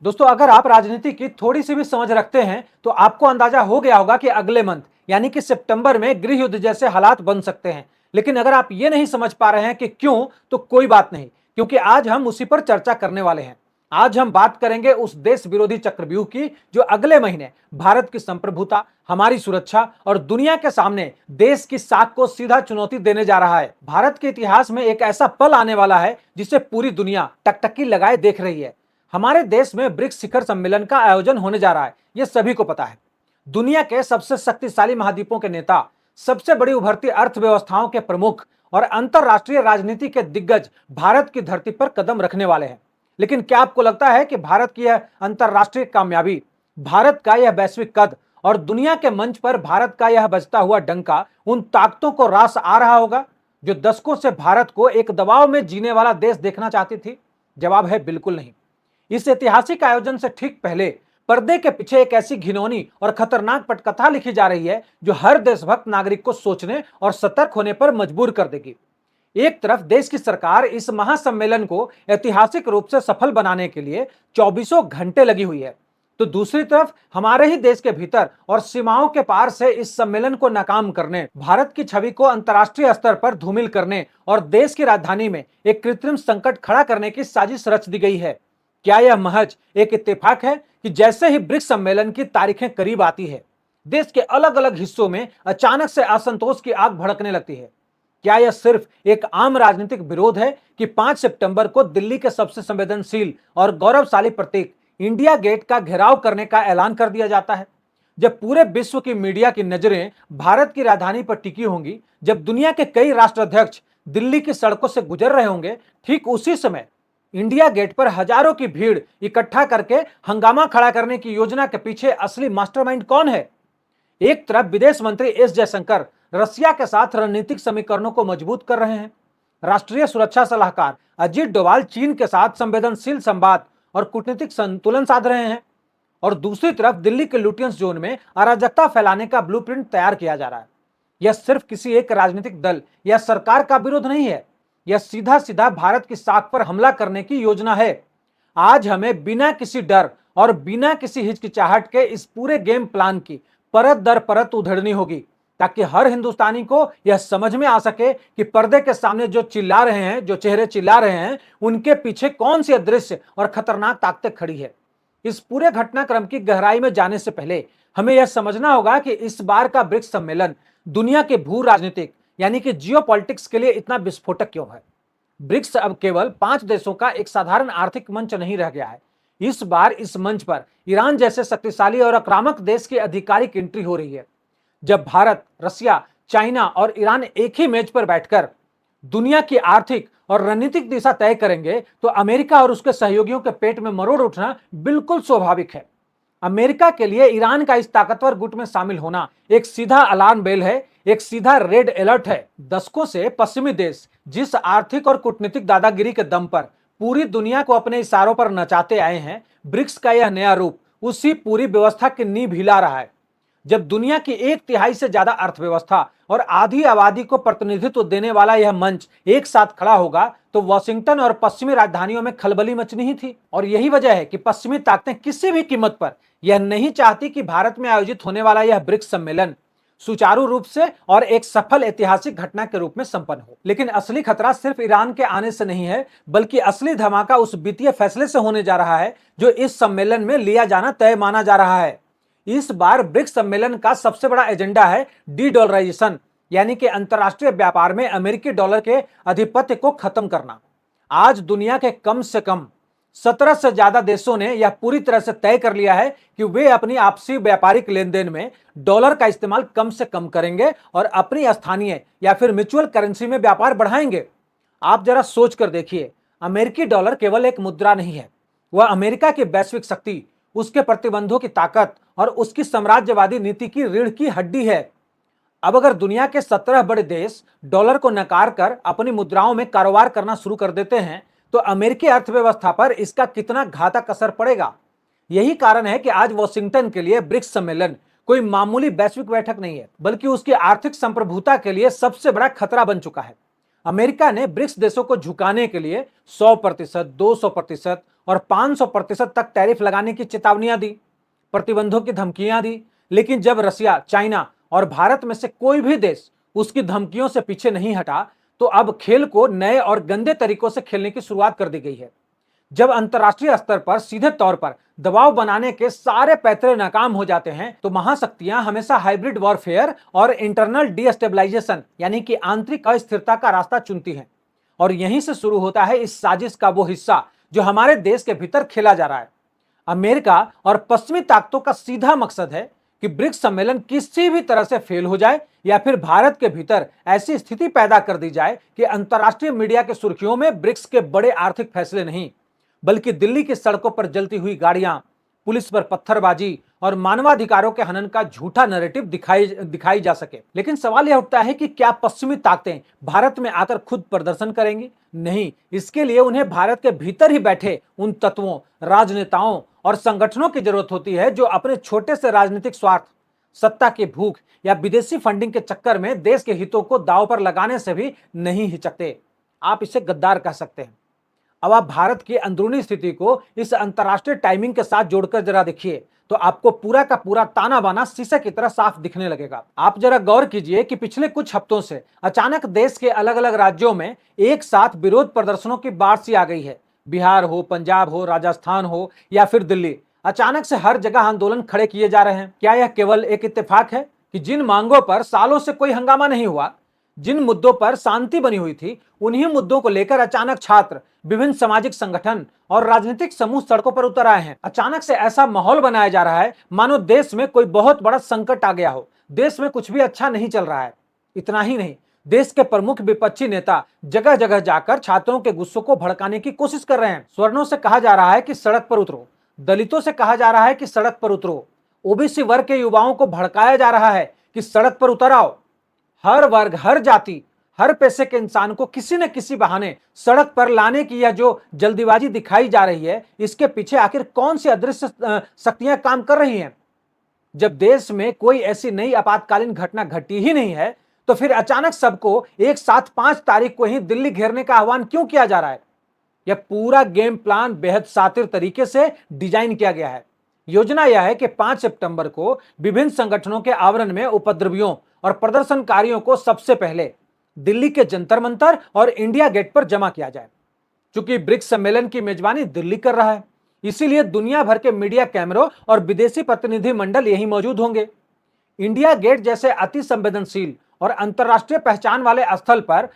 दोस्तों, अगर आप राजनीति की थोड़ी सी भी समझ रखते हैं तो आपको अंदाजा हो गया होगा कि अगले मंथ यानी कि सितंबर में गृह युद्ध जैसे हालात बन सकते हैं। लेकिन अगर आप ये नहीं समझ पा रहे हैं कि क्यों, तो कोई बात नहीं, क्योंकि आज हम उसी पर चर्चा करने वाले हैं। आज हम बात करेंगे उस देश विरोधी चक्रव्यूह की जो अगले महीने भारत की संप्रभुता, हमारी सुरक्षा और दुनिया के सामने देश की साख को सीधा चुनौती देने जा रहा है। भारत के इतिहास में एक ऐसा पल आने वाला है जिसे पूरी दुनिया टकटकी लगाए देख रही है। हमारे देश में ब्रिक्स शिखर सम्मेलन का आयोजन होने जा रहा है, यह सभी को पता है। दुनिया के सबसे शक्तिशाली महाद्वीपों के नेता, सबसे बड़ी उभरती अर्थव्यवस्थाओं के प्रमुख और अंतरराष्ट्रीय राजनीति के दिग्गज भारत की धरती पर कदम रखने वाले हैं। लेकिन क्या आपको लगता है कि भारत की यह अंतरराष्ट्रीय कामयाबी, भारत का यह वैश्विक कद और दुनिया के मंच पर भारत का यह बजता हुआ डंका उन ताकतों को रास आ रहा होगा जो दशकों से भारत को एक दबाव में जीने वाला देश देखना चाहती थी? जवाब है बिल्कुल नहीं। इस ऐतिहासिक आयोजन से ठीक पहले पर्दे के पीछे एक ऐसी घिनौनी और खतरनाक पटकथा लिखी जा रही है जो हर देशभक्त नागरिक को सोचने और सतर्क होने पर मजबूर कर देगी। एक तरफ देश की सरकार इस महासम्मेलन को ऐतिहासिक रूप से सफल बनाने के लिए चौबीसों घंटे लगी हुई है, तो दूसरी तरफ हमारे ही देश के भीतर और सीमाओं के पार से इस सम्मेलन को नाकाम करने, भारत की छवि को अंतर्राष्ट्रीय स्तर पर धूमिल करने और देश की राजधानी में एक कृत्रिम संकट खड़ा करने की साजिश रच दी गई है। क्या यह महज एक इत्तेफाक है कि जैसे ही ब्रिक्स सम्मेलन की तारीखें करीब आती है, देश के अलग अलग हिस्सों में अचानक से असंतोष की आग भड़कने लगती है? क्या यह सिर्फ एक आम राजनीतिक विरोध है कि 5 सितंबर को दिल्ली के सबसे संवेदनशील और गौरवशाली प्रतीक इंडिया गेट का घेराव करने का ऐलान कर दिया जाता है? जब पूरे विश्व की मीडिया की नजरें भारत की राजधानी पर टिकी होंगी, जब दुनिया के कई राष्ट्राध्यक्ष दिल्ली की सड़कों से गुजर रहे होंगे, ठीक उसी समय इंडिया गेट पर हजारों की भीड़ इकट्ठा करके हंगामा खड़ा करने की योजना के पीछे असली मास्टरमाइंड कौन है? एक तरफ विदेश मंत्री एस जयशंकर रसिया के साथ रणनीतिक समीकरणों को मजबूत कर रहे हैं। राष्ट्रीय सुरक्षा सलाहकार अजीत डोभाल चीन के साथ संवेदनशील संवाद और कूटनीतिक संतुलन साध रहे हैं। और दूसरी तरफ दिल्ली के लुटियंस जोन में अराजकता फैलाने का ब्लूप्रिंट तैयार किया जा रहा है। यह सिर्फ किसी एक राजनीतिक दल या सरकार का विरोध नहीं है, यह सीधा सीधा भारत की साख पर हमला करने की योजना है। आज हमें बिना किसी डर और बिना किसी हिचकिचाहट के इस पूरे गेम प्लान की परत दर परत उधेड़नी होगी, ताकि हर हिंदुस्तानी को यह समझ में आ सके कि पर्दे के सामने जो चिल्ला रहे हैं, जो चेहरे चिल्ला रहे हैं, उनके पीछे कौन सी अदृश्य और खतरनाक ताकतें खड़ी है। इस पूरे घटनाक्रम की गहराई में जाने से पहले हमें यह समझना होगा कि इस बार का ब्रिक्स सम्मेलन दुनिया के भू राजनीतिक यानी कि जियोपॉलिटिक्स के लिए इतना विस्फोटक क्यों है। ब्रिक्स अब केवल 5 देशों का एक साधारण आर्थिक मंच नहीं रह गया है। इस बार इस मंच पर ईरान जैसे शक्तिशाली और आक्रामक देश की आधिकारिक एंट्री हो रही है। जब भारत, रसिया, चाइना और ईरान एक ही मेज पर बैठकर दुनिया की आर्थिक और रणनीतिक दिशा तय करेंगे, तो अमेरिका और उसके सहयोगियों के पेट में मरोड़ उठना बिल्कुल स्वाभाविक है। अमेरिका के लिए ईरान का इस ताकतवर गुट में शामिल होना एक सीधा अलार्म बेल है, एक सीधा रेड अलर्ट है। दशकों से पश्चिमी देश जिस आर्थिक और कूटनीतिक दादागिरी के दम पर पूरी दुनिया को अपने इशारों पर नचाते आए हैं, ब्रिक्स का यह नया रूप उसी पूरी व्यवस्था की नींव हिला रहा है। जब दुनिया की 1/3 से ज्यादा अर्थव्यवस्था और आधी आबादी को प्रतिनिधित्व देने वाला यह मंच एक साथ खड़ा होगा, तो वॉशिंगटन और पश्चिमी राजधानियों में खलबली मचनी ही थी। और यही वजह है कि पश्चिमी ताकतें किसी भी कीमत पर यह नहीं चाहती कि भारत में आयोजित होने वाला यह ब्रिक्स सम्मेलन सुचारू रूप से और एक सफल ऐतिहासिक घटना के रूप में संपन्न हो। लेकिन असली खतरा सिर्फ ईरान के आने से नहीं है, बल्कि असली धमाका उस वित्तीय फैसले से होने जा रहा है जो इस सम्मेलन में लिया जाना तय माना जा रहा है। इस बार ब्रिक्स सम्मेलन का सबसे बड़ा एजेंडा है डी डॉलराइजेशन, यानी कि अंतरराष्ट्रीय व्यापार में अमेरिकी डॉलर के आधिपत्य को खत्म करना। आज दुनिया के कम से कम 17 से ज्यादा देशों ने यह पूरी तरह से तय कर लिया है कि वे अपनी आपसी व्यापारिक लेन देन में डॉलर का इस्तेमाल कम से कम करेंगे और अपनी स्थानीय या फिर म्यूचुअल करेंसी में व्यापार बढ़ाएंगे। आप जरा सोच कर देखिए, अमेरिकी डॉलर केवल एक मुद्रा नहीं है, वह अमेरिका की वैश्विक शक्ति, उसके प्रतिबंधों की ताकत और उसकी साम्राज्यवादी नीति की रीढ़ की हड्डी है। अब अगर दुनिया के 17 बड़े देश डॉलर को नकार कर अपनी मुद्राओं में कारोबार करना शुरू कर देते हैं, तो अमेरिकी अर्थव्यवस्था पर इसका कितना घातक असर पड़ेगा। यही कारण है कि आज वॉशिंगटन के लिए ब्रिक्स सम्मेलन कोई मामूली वैश्विक बैठक नहीं है, बल्कि उसकी आर्थिक संप्रभुता के लिए सबसे बड़ा खतरा बन चुका है। अमेरिका ने ब्रिक्स देशों को झुकाने के लिए 100%, 200% और 500% तक टैरिफ लगाने की चेतावनियां दी, प्रतिबंधों की धमकियां दी। लेकिन जब रसिया, चाइना और भारत में से कोई भी देश उसकी धमकियों से पीछे नहीं हटा, तो अब खेल को नए और गंदे तरीकों से खेलने की शुरुआत कर दी गई है। जब अंतर्राष्ट्रीय स्तर पर सीधे तौर पर दबाव बनाने के सारे पैतरे नाकाम हो जाते हैं, तो महाशक्तियां हमेशा हाइब्रिड वॉरफेयर और इंटरनल डीस्टेबलाइजेशन यानी कि आंतरिक अस्थिरता का रास्ता चुनती हैं। और यहीं से शुरू होता है इस साजिश का वो हिस्सा जो हमारे देश के भीतर खेला जा रहा है। अमेरिका और पश्चिमी ताकतों का सीधा मकसद है कि ब्रिक्स सम्मेलन किसी भी तरह से फेल हो जाए, या फिर भारत के भीतर ऐसी स्थिति पैदा कर दी जाए कि अंतर्राष्ट्रीय मीडिया की सुर्खियों में ब्रिक्स के बड़े आर्थिक फैसले नहीं, बल्कि दिल्ली की सड़कों पर जलती हुई गाड़ियां, पुलिस पर पत्थरबाजी और मानवाधिकारों के हनन का झूठा नैरेटिव दिखाई जा सके। लेकिन सवाल यह उठता है कि क्या पश्चिमी ताकतें भारत में आकर खुद प्रदर्शन करेंगी? नहीं, इसके लिए उन्हें भारत के भीतर ही बैठे उन तत्वों, राजनेताओं और संगठनों की जरूरत होती है जो अपने छोटे से राजनीतिक स्वार्थ, सत्ता की भूख या विदेशी फंडिंग के चक्कर में देश के हितों को दांव पर लगाने से भी नहीं हिचकते। आप इसे गद्दार कह सकते हैं। अब आप भारत की अंदरूनी स्थिति को इस अंतर्राष्ट्रीय टाइमिंग के साथ जोड़कर जरा देखिए, तो आपको पूरा का पूरा ताना बाना शीशे की तरह साफ दिखने लगेगा। आप जरा गौर कीजिए कि पिछले कुछ हफ्तों से अचानक देश के अलग अलग राज्यों में एक साथ विरोध प्रदर्शनों की बाढ़ सी आ गई है। बिहार हो, पंजाब हो, राजस्थान हो या फिर दिल्ली, अचानक से हर जगह आंदोलन खड़े किए जा रहे हैं। क्या यह केवल एक इत्तेफाक है कि जिन मांगों पर सालों से कोई हंगामा नहीं हुआ, जिन मुद्दों पर शांति बनी हुई थी, उन्हीं मुद्दों को लेकर अचानक छात्र, विभिन्न सामाजिक संगठन और राजनीतिक समूह सड़कों पर उतर आए हैं? अचानक से ऐसा माहौल बनाया जा रहा है मानो देश में कोई बहुत बड़ा संकट आ गया हो, देश में कुछ भी अच्छा नहीं चल रहा है। इतना ही नहीं, देश के प्रमुख विपक्षी नेता जगह जगह जाकर छात्रों के गुस्सों को भड़काने की कोशिश कर रहे हैं। सवर्णों से कहा जा रहा है कि सड़क पर उतरो, दलितों से कहा जा रहा है कि सड़क पर उतरो, ओबीसी वर्ग के युवाओं को भड़काया जा रहा है कि सड़क पर उतर आओ। हर वर्ग, हर जाति, हर पैसे के इंसान को किसी न किसी बहाने सड़क पर लाने की यह जो जल्दीबाजी दिखाई जा रही है, इसके पीछे आखिर कौन सी अदृश्य शक्तियां काम कर रही हैं? जब देश में कोई ऐसी नई आपातकालीन घटना घटी ही नहीं है, तो फिर अचानक सबको एक साथ 5 तारीख को ही दिल्ली घेरने का आह्वान क्यों किया जा रहा है? यह पूरा गेम प्लान बेहद शातिर तरीके से डिजाइन किया गया है। योजना यह है कि 5 सितंबर को विभिन्न संगठनों के आवरण में उपद्रवियों और प्रदर्शनकारियों को सबसे पहले दिल्ली के जंतर मंतर और इंडिया गेट पर जमा किया जाए। चूंकि ब्रिक्स सम्मेलन की मेजबानी दिल्ली कर रहा है, इसीलिए दुनिया भर के मीडिया कैमरों और विदेशी प्रतिनिधि मंडल यहीं मौजूद होंगे। इंडिया गेट जैसे अति संवेदनशील और अंतर्राष्ट्रीय पहचान वाले स्थल पर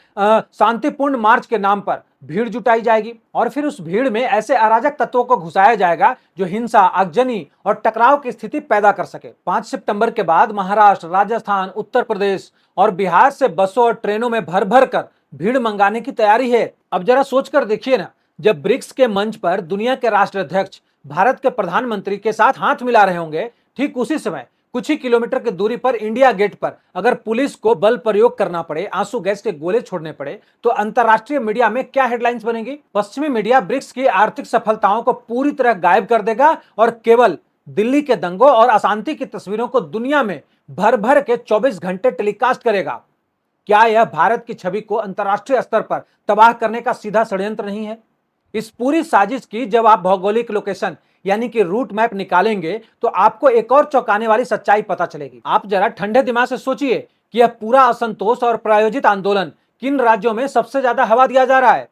शांतिपूर्ण मार्च के नाम पर भीड़ जुटाई जाएगी, और फिर उस भीड़ में ऐसे अराजक तत्वों को घुसाया जाएगा जो हिंसा, आगजनी और टकराव की स्थिति पैदा कर सके। 5 सितंबर के बाद महाराष्ट्र, राजस्थान, उत्तर प्रदेश और बिहार से बसों और ट्रेनों में भर भर कर भीड़ मंगाने की तैयारी है। अब जरा सोचकर देखिए ना, जब ब्रिक्स के मंच पर दुनिया के राष्ट्राध्यक्ष भारत के प्रधानमंत्री के साथ हाथ मिला रहे होंगे, ठीक उसी समय कुछ ही किलोमीटर की दूरी पर इंडिया गेट पर अगर पुलिस को बल प्रयोग करना पड़े, आंसू गैस के गोले छोड़ने पड़े, तो अंतर्राष्ट्रीय मीडिया में क्या हेडलाइंस बनेगी? पश्चिमी मीडिया ब्रिक्स की आर्थिक सफलताओं को पूरी तरह गायब कर देगा और केवल दिल्ली के दंगों और अशांति की तस्वीरों को दुनिया में भर भर के 24 घंटे टेलीकास्ट करेगा। क्या यह भारत की छवि को अंतर्राष्ट्रीय स्तर पर तबाह करने का सीधा षड्यंत्र नहीं है? इस पूरी साजिश की जब आप भौगोलिक लोकेशन यानी कि रूट मैप निकालेंगे, तो आपको एक और चौंकाने वाली सच्चाई पता चलेगी। आप जरा ठंडे दिमाग से सोचिए कि यह पूरा असंतोष और प्रायोजित आंदोलन किन राज्यों में सबसे ज्यादा हवा दिया जा रहा है।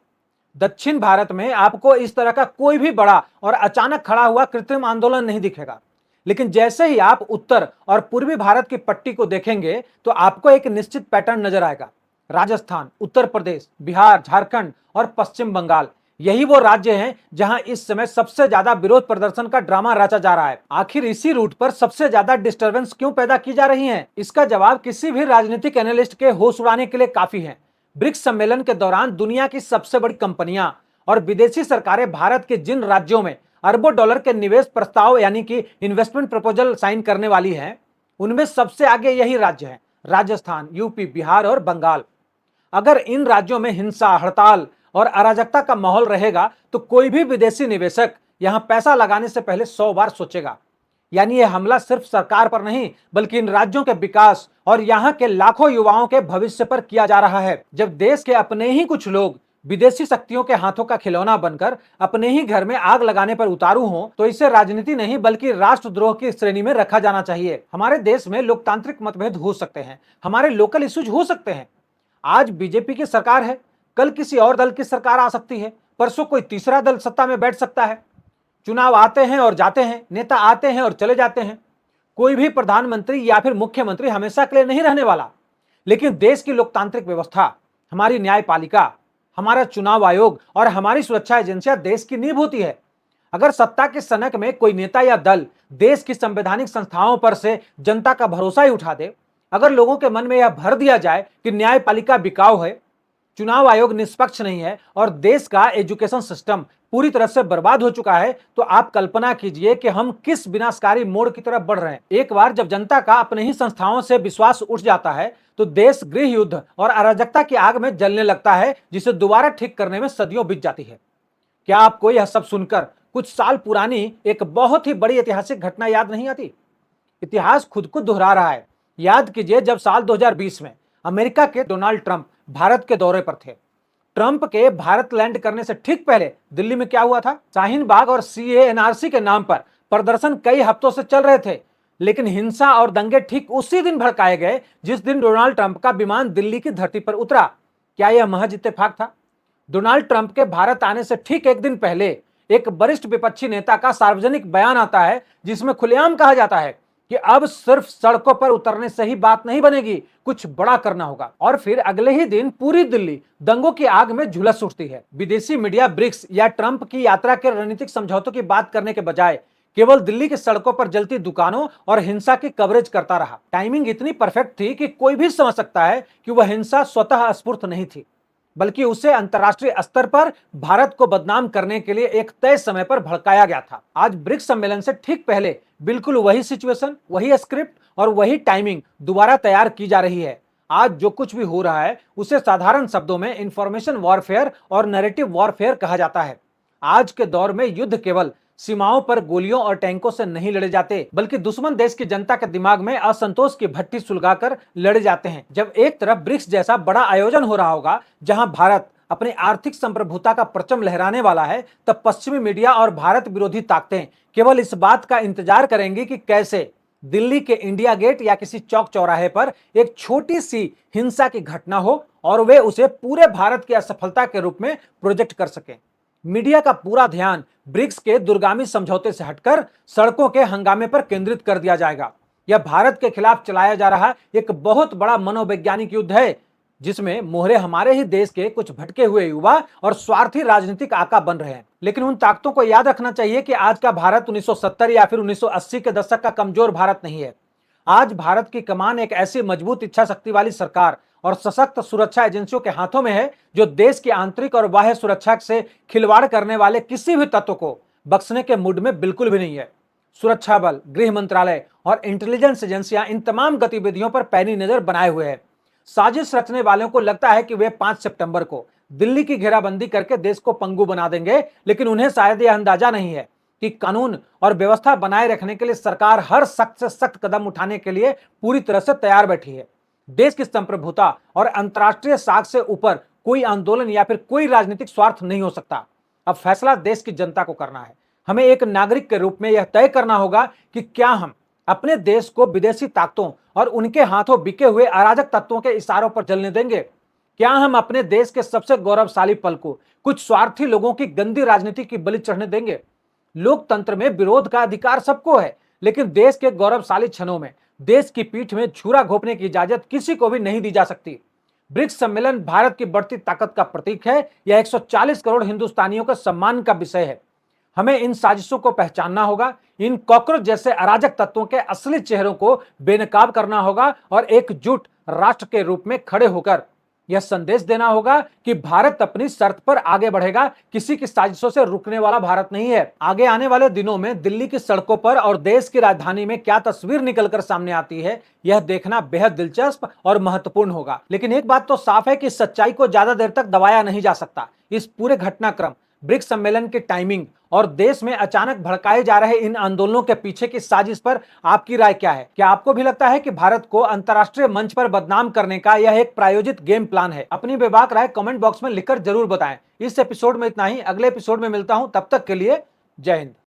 दक्षिण भारत में आपको इस तरह का कोई भी बड़ा और अचानक खड़ा हुआ कृत्रिम आंदोलन नहीं दिखेगा, लेकिन जैसे ही आप उत्तर और पूर्वी भारत की पट्टी को देखेंगे, तो आपको एक निश्चित पैटर्न नजर आएगा। राजस्थान, उत्तर प्रदेश, बिहार, झारखंड और पश्चिम बंगाल, यही वो राज्य हैं जहां इस समय सबसे ज्यादा विरोध प्रदर्शन का ड्रामा रचा जा रहा है। आखिर इसी रूट पर सबसे ज्यादा डिस्टरबेंस क्यों पैदा की जा रही है? इसका जवाब किसी भी राजनीतिक एनालिस्ट के होश उड़ाने के लिए काफी है। ब्रिक्स सम्मेलन के दौरान दुनिया की सबसे बड़ी कंपनियां और विदेशी सरकारें भारत के जिन राज्यों में अरबों डॉलर के निवेश प्रस्ताव यानी कि इन्वेस्टमेंट प्रपोजल साइन करने वाली हैं, उनमें सबसे आगे यही राज्य है, राजस्थान, यूपी, बिहार और बंगाल। अगर इन राज्यों में हिंसा, हड़ताल और अराजकता का माहौल रहेगा, तो कोई भी विदेशी निवेशक यहां पैसा लगाने से पहले 100 बार सोचेगा। यानी यह हमला सिर्फ सरकार पर नहीं, बल्कि इन राज्यों के विकास और यहां के लाखों युवाओं के भविष्य पर किया जा रहा है। जब देश के अपने ही कुछ लोग विदेशी शक्तियों के हाथों का खिलौना बनकर अपने ही घर में आग लगाने पर उतारू हो, तो इसे राजनीति नहीं बल्कि राष्ट्रद्रोह की श्रेणी में रखा जाना चाहिए। हमारे देश में लोकतांत्रिक मतभेद हो सकते हैं, हमारे लोकल इश्यूज हो सकते हैं। आज बीजेपी की सरकार है, कल किसी और दल की सरकार आ सकती है, परसों कोई तीसरा दल सत्ता में बैठ सकता है। चुनाव आते हैं और जाते हैं, नेता आते हैं और चले जाते हैं। कोई भी प्रधानमंत्री या फिर मुख्यमंत्री हमेशा के लिए नहीं रहने वाला। लेकिन देश की लोकतांत्रिक व्यवस्था, हमारी न्यायपालिका, हमारा चुनाव आयोग और हमारी सुरक्षा एजेंसियां देश की नींव होती है। अगर सत्ता के सनक में कोई नेता या दल देश की संवैधानिक संस्थाओं पर से जनता का भरोसा ही उठा दे, अगर लोगों के मन में यह भर दिया जाए कि न्यायपालिका बिकाऊ है, चुनाव आयोग निष्पक्ष नहीं है और देश का एजुकेशन सिस्टम पूरी तरह से बर्बाद हो चुका है, तो आप कल्पना कीजिए कि हम किस विनाशकारी मोड़ की तरफ बढ़ रहे हैं। एक बार जब जनता का अपने ही संस्थाओं से विश्वास उठ जाता है, तो देश गृह युद्ध और अराजकता की आग में जलने लगता है, जिसे दोबारा ठीक करने में सदियों बीत जाती है। क्या आपको यह सब सुनकर कुछ साल पुरानी एक बहुत ही बड़ी ऐतिहासिक घटना याद नहीं आती? इतिहास खुद को दोहरा रहा है। याद कीजिए, जब साल 2020 में अमेरिका के डोनाल्ड ट्रंप भारत के दौरे पर थे। ट्रंप के भारत लैंड करने से ठीक पहले दिल्ली में क्या हुआ था? शाहीन बाग और सीए एनआरसी के नाम पर प्रदर्शन कई हफ्तों से चल रहे थे, लेकिन हिंसा और दंगे ठीक उसी दिन भड़काए गए जिस दिन डोनाल्ड ट्रंप का विमान दिल्ली की धरती पर उतरा। क्या यह महज इत्तेफाक था? डोनाल्ड ट्रंप के भारत आने से ठीक एक दिन पहले एक वरिष्ठ विपक्षी नेता का सार्वजनिक बयान आता है, जिसमें खुलेआम कहा जाता है कि अब सिर्फ सड़कों पर उतरने से ही बात नहीं बनेगी, कुछ बड़ा करना होगा। और फिर अगले ही दिन पूरी दिल्ली दंगों की आग में झुलस उठती है। विदेशी मीडिया ब्रिक्स या ट्रंप की यात्रा के रणनीतिक समझौतों की बात करने के बजाय केवल दिल्ली की सड़कों पर जलती दुकानों और हिंसा की कवरेज करता रहा। टाइमिंग इतनी परफेक्ट थी कि कोई भी समझ सकता है कि वह हिंसा स्वतः स्फूर्त नहीं थी, बल्कि उसे अंतर्राष्ट्रीय स्तर पर भारत को बदनाम करने के लिए एक तय समय पर भड़काया गया था। आज ब्रिक्स सम्मेलन से ठीक पहले बिल्कुल वही सिचुएशन, वही स्क्रिप्ट और वही टाइमिंग दोबारा तैयार की जा रही है। आज जो कुछ भी हो रहा है उसे साधारण शब्दों में इंफॉर्मेशन वॉरफेयर और नैरेटिव वॉरफेयर कहा जाता है। आज के दौर में युद्ध केवल सीमाओं पर गोलियों और टैंकों से नहीं लड़े जाते, बल्कि दुश्मन देश की जनता के दिमाग में असंतोष की भट्टी सुलगाकर लड़े जाते हैं। जब एक तरफ ब्रिक्स जैसा बड़ा आयोजन हो रहा होगा जहां भारत अपनी आर्थिक संप्रभुता का परचम लहराने वाला है, तब पश्चिमी मीडिया और भारत विरोधी ताकतें केवल इस बात का इंतजार करेंगी कि कैसे दिल्ली के इंडिया गेट या किसी चौक चौराहे पर एक छोटी सी हिंसा की घटना हो और वे उसे पूरे भारत की असफलता के रूप में प्रोजेक्ट कर सकें। मीडिया का पूरा ध्यान ब्रिक्स के दूरगामी समझौते से हटकर सड़कों के हंगामे पर केंद्रित कर दिया जाएगा। यह भारत के खिलाफ चलाया जा रहा एक बहुत बड़ा मनोवैज्ञानिक युद्ध है, जिसमें मोहरे हमारे ही देश के कुछ भटके हुए युवा और स्वार्थी राजनीतिक आका बन रहे हैं। लेकिन उन ताकतों को याद रखना चाहिए कि आज का भारत 1970 या फिर 1980 के दशक का कमजोर भारत नहीं है। आज भारत की कमान एक ऐसी मजबूत इच्छा शक्ति वाली सरकार और सशक्त सुरक्षा एजेंसियों के हाथों में है, जो देश की आंतरिक और बाह्य सुरक्षा से खिलवाड़ करने वाले किसी भी तत्व को बख्शने के मूड में बिल्कुल भी नहीं है। सुरक्षा बल, गृह मंत्रालय और इंटेलिजेंस एजेंसियां इन तमाम गतिविधियों पर पैनी नजर बनाए हुए हैं। साजिश रचने वालों को लगता है कि वे 5 सितंबर को दिल्ली की घेराबंदी करके देश को पंगु बना देंगे, लेकिन उन्हें शायद यह अंदाजा नहीं है कि कानून और व्यवस्था बनाए रखने के लिए सरकार हर सख्त से सख्त कदम उठाने के लिए पूरी तरह से तैयार बैठी है। देश की संप्रभुता और अंतर्राष्ट्रीय साख से ऊपर कोई आंदोलन या फिर कोई राजनीतिक स्वार्थ नहीं हो सकता। अब फैसला देश की जनता को करना है। हमें एक नागरिक के रूप में यह तय करना होगा कि क्या हम अपने देश को विदेशी ताकतों और उनके हाथों बिके हुए अराजक तत्वों के इशारों पर चलने देंगे? क्या हम अपने देश के सबसे गौरवशाली पल को कुछ स्वार्थी लोगों की गंदी राजनीति की बलि चढ़ने देंगे? लोकतंत्र में विरोध का अधिकार सबको है, लेकिन देश के गौरवशाली क्षणों में देश की पीठ में छुरा घोंपने की इजाजत किसी को भी नहीं दी जा सकती। ब्रिक्स सम्मेलन भारत की बढ़ती ताकत का प्रतीक है। यह 140 करोड़ हिंदुस्तानियों के सम्मान का विषय है। हमें इन साजिशों को पहचानना होगा, इन कॉकरोच जैसे अराजक तत्वों के असली चेहरों को बेनकाब करना होगा और एकजुट राष्ट्र के रूप में खड़े होकर यह संदेश देना होगा कि भारत अपनी शर्त पर आगे बढ़ेगा, किसी की साजिशों से रुकने वाला भारत नहीं है। आगे आने वाले दिनों में दिल्ली की सड़कों पर और देश की राजधानी में क्या तस्वीर निकलकर सामने आती है, यह देखना बेहद दिलचस्प और महत्वपूर्ण होगा। लेकिन एक बात तो साफ है कि सच्चाई को ज्यादा देर तक दबाया नहीं जा सकता। इस पूरे घटनाक्रम ब्रिक्स सम्मेलन की टाइमिंग और देश में अचानक भड़काए जा रहे इन आंदोलनों के पीछे की साजिश पर आपकी राय क्या है? क्या आपको भी लगता है कि भारत को अंतर्राष्ट्रीय मंच पर बदनाम करने का यह एक प्रायोजित गेम प्लान है? अपनी बेबाक राय कमेंट बॉक्स में लिखकर जरूर बताएं। इस एपिसोड में इतना ही, अगले एपिसोड में मिलता हूं, तब तक के लिए जय हिंद।